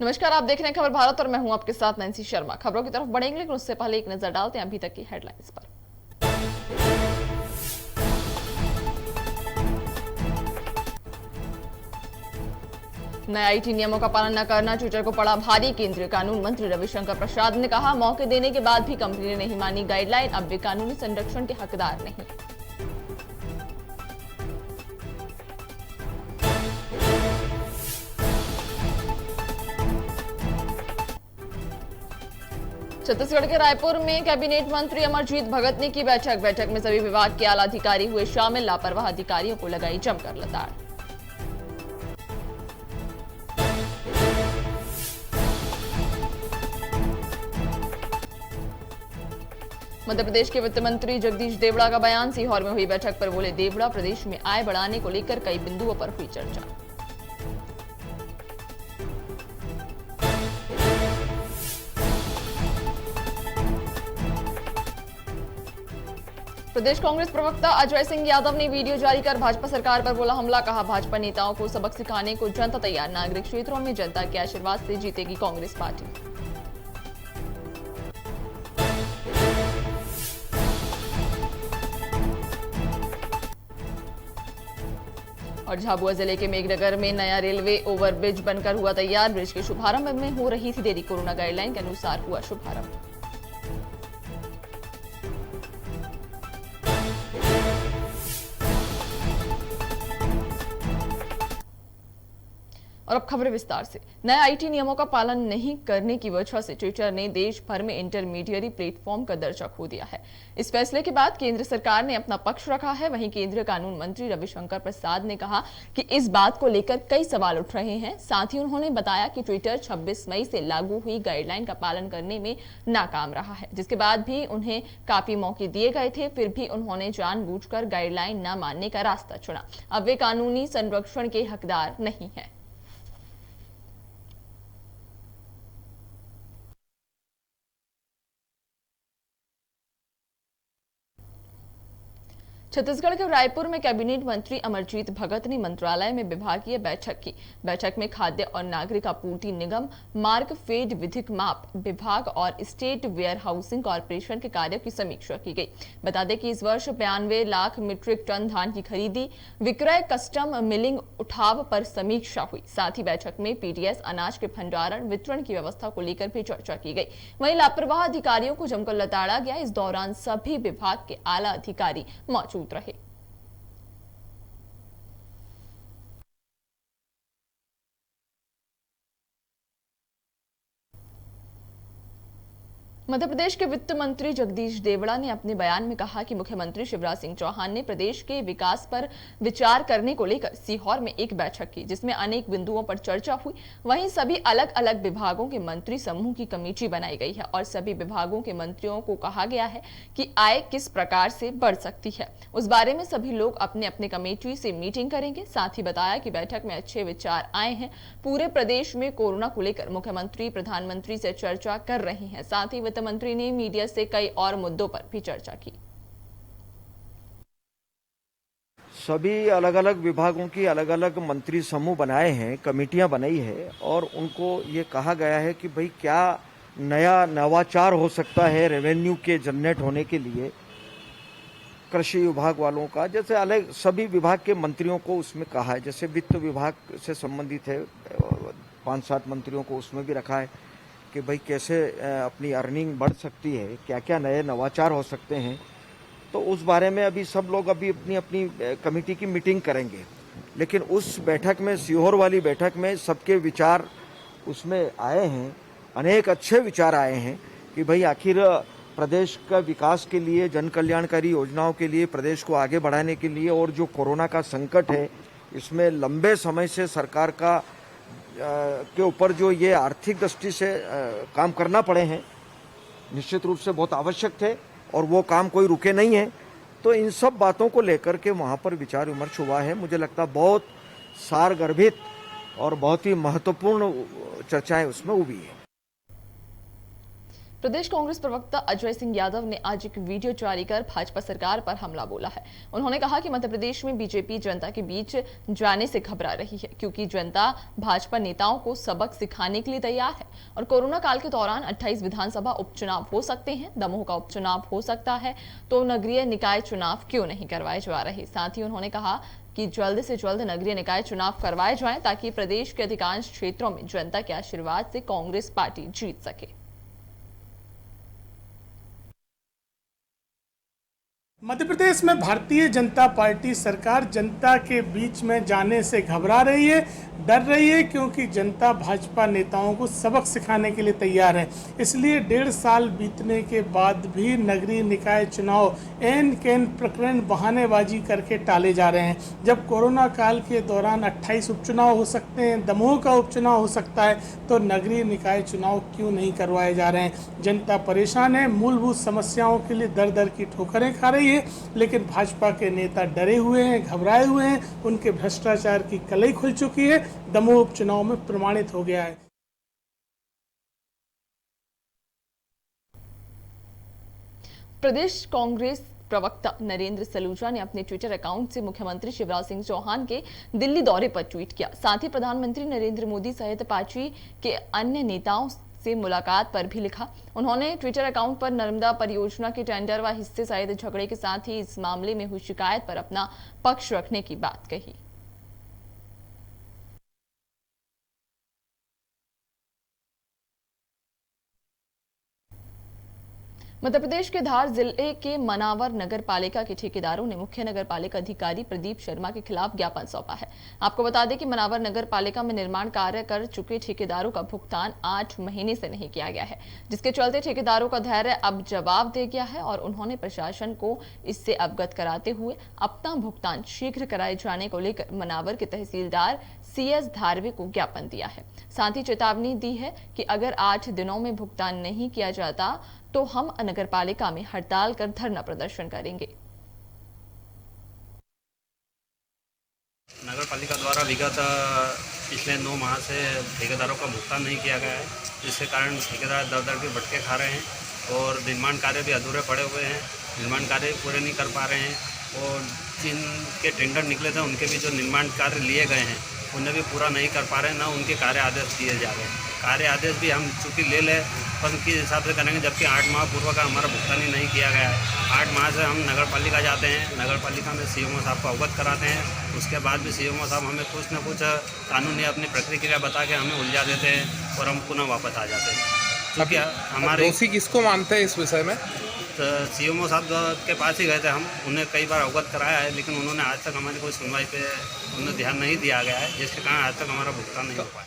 नमस्कार, आप देख रहे हैं खबर भारत और मैं हूं आपके साथ नैन्सी शर्मा। खबरों की तरफ बढ़ेंगे लेकिन उससे पहले एक नजर डालते हैं अभी तक की हेडलाइंस पर। नए आईटी नियमों का पालन न करना ट्विटर को पड़ा भारी। केंद्रीय कानून मंत्री रविशंकर प्रसाद ने कहा, मौके देने के बाद भी कंपनी ने नहीं मानी गाइडलाइन, अब वे कानूनी संरक्षण के हकदार नहीं। छत्तीसगढ़ के रायपुर में कैबिनेट मंत्री अमरजीत भगत ने की बैठक में सभी विभाग के आला अधिकारी हुए शामिल। लापरवाह अधिकारियों को लगाई जमकर लताड़। मध्य प्रदेश के वित्त मंत्री जगदीश देवड़ा का बयान। सीहोर में हुई बैठक पर बोले देवड़ा, प्रदेश में आय बढ़ाने को लेकर कई बिंदुओं पर हुई चर्चा। प्रदेश कांग्रेस प्रवक्ता अजय सिंह यादव ने वीडियो जारी कर भाजपा सरकार पर बोला हमला। कहा, भाजपा नेताओं को सबक सिखाने को जनता तैयार। नागरिक क्षेत्रों में जनता के आशीर्वाद से जीतेगी कांग्रेस पार्टी। और झाबुआ जिले के मेघनगर में नया रेलवे ओवरब्रिज बनकर हुआ तैयार। ब्रिज के शुभारंभ में हो रही थी देरी, कोरोना गाइडलाइन के अनुसार हुआ शुभारंभ। और अब खबरें विस्तार से। नए आईटी नियमों का पालन नहीं करने की वजह से ट्विटर ने देश भर में इंटरमीडिएट प्लेटफॉर्म का दर्जा खो दिया है। इस फैसले के बाद केंद्र सरकार ने अपना पक्ष रखा है। वहीं केंद्रीय कानून मंत्री रविशंकर प्रसाद ने कहा कि इस बात को लेकर कई सवाल उठ रहे हैं। साथ ही उन्होंने बताया कि ट्विटर 26 मई से लागू हुई गाइडलाइन का पालन करने में नाकाम रहा है, जिसके बाद भी उन्हें काफी मौके दिए गए थे, फिर भी उन्होंने जानबूझकर गाइडलाइन न मानने का रास्ता चुना। अब वे कानूनी संरक्षण के हकदार नहीं है। छत्तीसगढ़ के रायपुर में कैबिनेट मंत्री अमरजीत भगत ने मंत्रालय में विभागीय बैठक की। बैठक में खाद्य और नागरिक आपूर्ति निगम, मार्कफेड विधिक माप विभाग और स्टेट वेयर हाउसिंग कॉर्पोरेशन के कार्यों की समीक्षा की गई। बता दें कि इस वर्ष 92 लाख मीट्रिक टन धान की खरीदी, विक्रय, कस्टम मिलिंग उठाव पर समीक्षा हुई। साथ ही बैठक में पीडीएस अनाज के भंडारण वितरण की व्यवस्था को लेकर भी चर्चा की गई। वहीं लापरवाह अधिकारियों को जमकर लताड़ा गया। इस दौरान सभी विभाग के आला अधिकारी मौजूद रहे। मध्य प्रदेश के वित्त मंत्री जगदीश देवड़ा ने अपने बयान में कहा कि मुख्यमंत्री शिवराज सिंह चौहान ने प्रदेश के विकास पर विचार करने को लेकर सीहोर में एक बैठक की, जिसमें अनेक बिंदुओं पर चर्चा हुई। वहीं सभी अलग अलग विभागों के मंत्री समूह की कमेटी बनाई गई है और सभी विभागों के मंत्रियों को कहा गया है कि आय किस प्रकार से बढ़ सकती है, उस बारे में सभी लोग अपने अपने कमेटी से मीटिंग करेंगे। साथ ही बताया कि बैठक में अच्छे विचार आए हैं। पूरे प्रदेश में कोरोना को लेकर मुख्यमंत्री प्रधानमंत्री से चर्चा कर रहे हैं। साथ ही मंत्री ने मीडिया से कई और मुद्दों पर भी चर्चा की। सभी अलग अलग विभागों की अलग अलग मंत्री समूह बनाए हैं, कमेटियां बनाई है और उनको ये कहा गया है कि भाई क्या नया नवाचार हो सकता है रेवेन्यू के जनरेट होने के लिए। कृषि विभाग वालों का, जैसे अलग सभी विभाग के मंत्रियों को उसमें कहा है। जैसे वित्त विभाग से संबंधित है 5-7 मंत्रियों को उसमें भी रखा है कि भाई कैसे अपनी अर्निंग बढ़ सकती है, क्या क्या नए नवाचार हो सकते हैं। तो उस बारे में अभी सब लोग अपनी अपनी कमेटी की मीटिंग करेंगे। लेकिन उस बैठक में, सीहोर वाली बैठक में सबके विचार उसमें आए हैं, अनेक अच्छे विचार आए हैं कि भाई आखिर प्रदेश का विकास के लिए, जन कल्याणकारी योजनाओं के लिए, प्रदेश को आगे बढ़ाने के लिए और जो कोरोना का संकट है इसमें लंबे समय से सरकार का के ऊपर जो ये आर्थिक दृष्टि से काम करना पड़े हैं, निश्चित रूप से बहुत आवश्यक थे और वो काम कोई रुके नहीं है। तो इन सब बातों को लेकर के वहाँ पर विचार विमर्श हुआ है। मुझे लगता है बहुत सारगर्भित और बहुत ही महत्वपूर्ण चर्चाएं उसमें हुई है। प्रदेश कांग्रेस प्रवक्ता अजय सिंह यादव ने आज एक वीडियो जारी कर भाजपा सरकार पर हमला बोला है। उन्होंने कहा कि मध्य प्रदेश में बीजेपी जनता के बीच जाने से घबरा रही है, क्योंकि जनता भाजपा नेताओं को सबक सिखाने के लिए तैयार है और कोरोना काल के दौरान 28 विधानसभा उपचुनाव हो सकते हैं, दमोह का उपचुनाव हो सकता है, तो नगरीय निकाय चुनाव क्यों नहीं करवाए जा रहे। साथ ही उन्होंने कहा कि जल्द से जल्द नगरीय निकाय चुनाव करवाए जाएं, ताकि प्रदेश के अधिकांश क्षेत्रों में जनता के आशीर्वाद से कांग्रेस पार्टी जीत सके। मध्य प्रदेश में भारतीय जनता पार्टी सरकार जनता के बीच में जाने से घबरा रही है, डर रही है, क्योंकि जनता भाजपा नेताओं को सबक सिखाने के लिए तैयार है। इसलिए 1.5 साल बीतने के बाद भी नगरीय निकाय चुनाव एन कैन प्रकरण बहानेबाजी करके टाले जा रहे हैं। जब कोरोना काल के दौरान 28 उपचुनाव हो सकते हैं, दमोह का उपचुनाव हो सकता है, तो नगरीय निकाय चुनाव क्यों नहीं करवाए जा रहे हैं। जनता परेशान है, मूलभूत समस्याओं के लिए दर दर की ठोकरें खा रही है, लेकिन भाजपा के नेता डरे हुए हैं, घबराए हुए हैं। उनके भ्रष्टाचार की कलई खुल चुकी है, दमोह उपचुनाव में प्रमाणित हो गया है। प्रदेश कांग्रेस प्रवक्ता नरेंद्र सलूजा ने अपने ट्विटर अकाउंट से मुख्यमंत्री शिवराज सिंह चौहान के दिल्ली दौरे पर ट्वीट किया। साथ ही प्रधानमंत्री नरेंद्र मोदी सहित पार्टी के अन्य नेताओं से मुलाकात पर भी लिखा। उन्होंने ट्विटर अकाउंट पर नर्मदा परियोजना के टेंडर व हिस्से सहित झगड़े के साथ ही इस मामले में हुई शिकायत पर अपना पक्ष रखने की बात कही। मध्य प्रदेश के धार जिले के मनावर नगर पालिका के ठेकेदारों ने मुख्य नगर पालिका अधिकारी प्रदीप शर्मा के खिलाफ ज्ञापन सौंपा है। आपको बता दें कि मनावर नगर पालिका में निर्माण कार्य कर चुके ठेकेदारों का भुगतान 8 महीने से नहीं किया गया है, जिसके चलते ठेकेदारों का धैर्य अब जवाब दे गया है और उन्होंने प्रशासन को इससे अवगत कराते हुए अपना भुगतान शीघ्र कराए जाने को लेकर मनावर के तहसीलदार CS धारवे को ज्ञापन दिया है। साथ ही चेतावनी दी है कि अगर 8 दिनों में भुगतान नहीं किया जाता तो हम नगर पालिका में हड़ताल कर धरना प्रदर्शन करेंगे। नगर पालिका द्वारा विगत पिछले 9 माह से ठेकेदारों का भुगतान नहीं किया गया है, जिसके कारण ठेकेदार दर दर के भटके खा रहे हैं और निर्माण कार्य भी अधूरे पड़े हुए हैं। निर्माण कार्य पूरे नहीं कर पा रहे हैं और जिनके टेंडर निकले थे उनके भी जो निर्माण कार्य लिए गए हैं उन्हें भी पूरा नहीं कर पा रहे हैं, ना उनके कार्य आदेश दिए जा रहे हैं। कार्य आदेश भी हम चूँकि ले लें पर उनके हिसाब से करेंगे, जबकि 8 माह पूर्व का हमारा भुगतान ही नहीं किया गया है। 8 माह से हम नगर पालिका जाते हैं, नगर पालिका में CMO साहब को अवगत कराते हैं, उसके बाद भी CMO साहब हमें कुछ न कुछ कानूनी अपनी प्रक्रिया बता के हमें उलझा देते हैं और हम पुनः वापस आ जाते हैं। क्योंकि हमारे दोषी किसको मानते हैं इस विषय में? तो CMO साहब के पास ही गए थे हम, उन्हें कई बार अवगत कराया है, लेकिन उन्होंने आज तक हमारी कोई सुनवाई पे उन्हें ध्यान नहीं दिया गया है, जिसके कारण आज तक हमारा भुगतान नहीं हो पाया।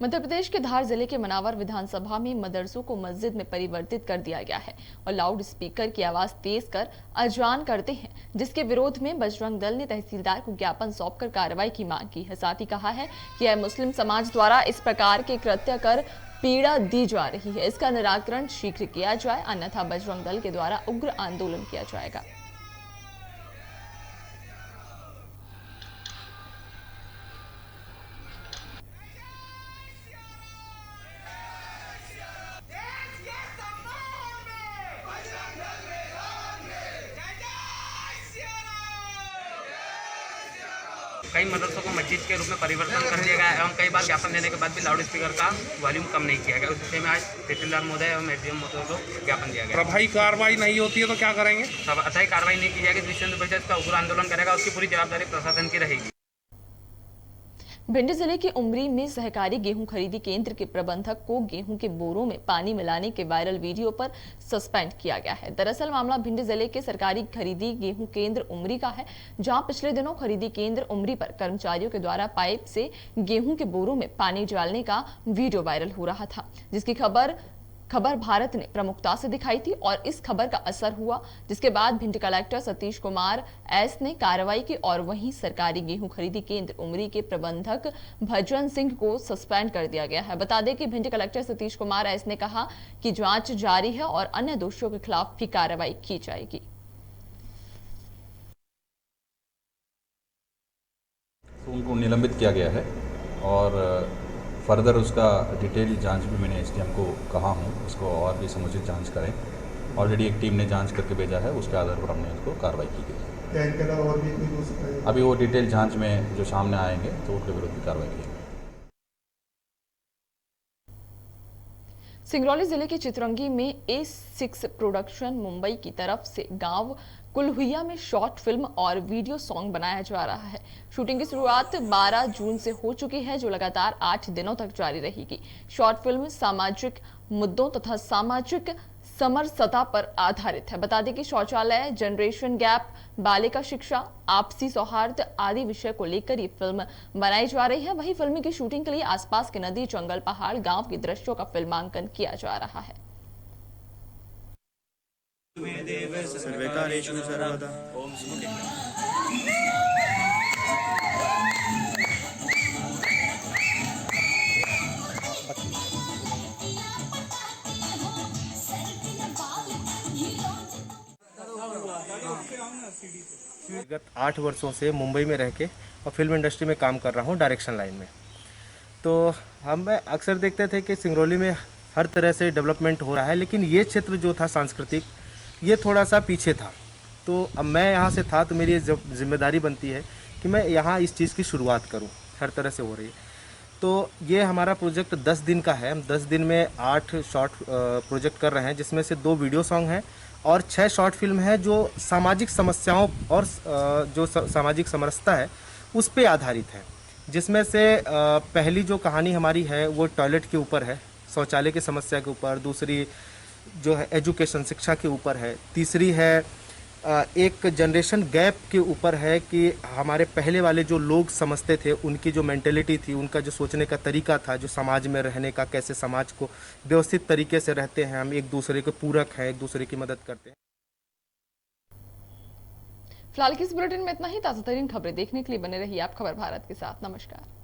मध्य प्रदेश के धार जिले के मनावर विधानसभा में मदरसों को मस्जिद में परिवर्तित कर दिया गया है और लाउड स्पीकर की आवाज तेज कर अजान करते हैं, जिसके विरोध में बजरंग दल ने तहसीलदार को ज्ञापन सौंपकर कार्रवाई की मांग की है। साथ ही कहा है कि यह मुस्लिम समाज द्वारा इस प्रकार के कृत्य कर पीड़ा दी जा रही है, इसका निराकरण शीघ्र किया जाए, अन्यथा बजरंग दल के द्वारा उग्र आंदोलन किया जाएगा। कई मदरसों को मस्जिद के रूप में परिवर्तन कर दिया गया है एवं कई बार ज्ञापन देने के बाद भी लाउड स्पीकर का वॉल्यूम कम नहीं किया गया। उस विषय में आज तहसीलदार महोदय एवं SDM महोदय को ज्ञापन दिया गया। प्रभावी कार्रवाई नहीं होती है तो क्या करेंगे? सब अथाई कार्रवाई नहीं की जाएगी, विश्व हिंदू परिषद का उग्र आंदोलन करेगा, उसकी पूरी जवाबदारी प्रशासन की रहेगी। भिंड जिले के उमरी में सहकारी गेहूं खरीदी केंद्र के प्रबंधक को गेहूं के बोरों में पानी मिलाने के वायरल वीडियो पर सस्पेंड किया गया है। दरअसल मामला भिंड जिले के सरकारी खरीदी गेहूं केंद्र उमरी का है, जहां पिछले दिनों खरीदी केंद्र उमरी पर कर्मचारियों के द्वारा पाइप से गेहूं के बोरों में पानी डालने का वीडियो वायरल हो रहा था, जिसकी खबर भारत ने प्रमुखता से दिखाई थी और इस खबर का असर हुआ, जिसके बाद भिंड कलेक्टर सतीश कुमार एस ने कार्रवाई की और वहीं सरकारी गेहूं खरीदी केंद्र उमरी के प्रबंधक भजन सिंह को सस्पेंड कर दिया गया है। बता दें कि भिंड कलेक्टर सतीश कुमार एस ने कहा कि जांच जारी है और अन्य दोषियों के खिलाफ भी कार्रवाई की जाएगी। उनको निलंबित किया गया है और फर्दर उसका डिटेल जांच भी मैंने एसडीएम को कहा हूँ, उसको और भी समुचित जांच करें। ऑलरेडी एक टीम ने जांच करके भेजा है, उसके आधार पर हमने उसको कार्रवाई की गई है। क्या इनके अलावा और भी कोई हो सकता है? अभी वो डिटेल जांच में जो सामने आएंगे तो उनके विरुद्ध भी कार्रवाई की। सिंगरौली जिले के चितरंगी में A6 प्रोडक्शन मुंबई की तरफ से गांव कुलहुइया में शॉर्ट फिल्म और वीडियो सॉन्ग बनाया जा रहा है। शूटिंग की शुरुआत 12 जून से हो चुकी है, जो लगातार 8 दिनों तक जारी रहेगी। शॉर्ट फिल्म सामाजिक मुद्दों तथा सामाजिक समरसता पर आधारित है। बता दें कि शौचालय, जनरेशन गैप, बालिका शिक्षा, आपसी सौहार्द आदि विषय को लेकर ये फिल्म बनाई जा रही है। वहीं फिल्म की शूटिंग के लिए आसपास के नदी, जंगल, पहाड़, गांव के दृश्यों का फिल्मांकन किया जा रहा है। विगत 8 वर्षों से मुंबई में रह के और फिल्म इंडस्ट्री में काम कर रहा हूँ डायरेक्शन लाइन में। तो हम अक्सर देखते थे कि सिंगरौली में हर तरह से डेवलपमेंट हो रहा है, लेकिन ये क्षेत्र जो था सांस्कृतिक, ये थोड़ा सा पीछे था। तो अब मैं यहाँ से था तो मेरी ये जिम्मेदारी बनती है कि मैं यहाँ इस चीज़ की शुरुआत करूँ। हर तरह से हो रही है। तो ये हमारा प्रोजेक्ट 10 दिन का है। हम 10 दिन में 8 शॉर्ट प्रोजेक्ट कर रहे हैं, जिसमें से 2 वीडियो सॉन्ग हैं और 6 शॉर्ट फिल्म है जो सामाजिक समस्याओं और जो सामाजिक समरसता है उस पे आधारित है। जिसमें से पहली जो कहानी हमारी है वो टॉयलेट के ऊपर है, शौचालय की समस्या के ऊपर। दूसरी जो है एजुकेशन, शिक्षा के ऊपर है। तीसरी है एक जनरेशन गैप के ऊपर है कि हमारे पहले वाले जो लोग समझते थे, उनकी जो मेंटेलिटी थी, उनका जो सोचने का तरीका था, जो समाज में रहने का, कैसे समाज को व्यवस्थित तरीके से रहते हैं, हम एक दूसरे के पूरक हैं, एक दूसरे की मदद करते हैं। फिलहाल की इस बुलेटिन में इतना ही। ताज़ा तरीन खबरें देखने के लिए बने रहिए आप खबर भारत के साथ। नमस्कार।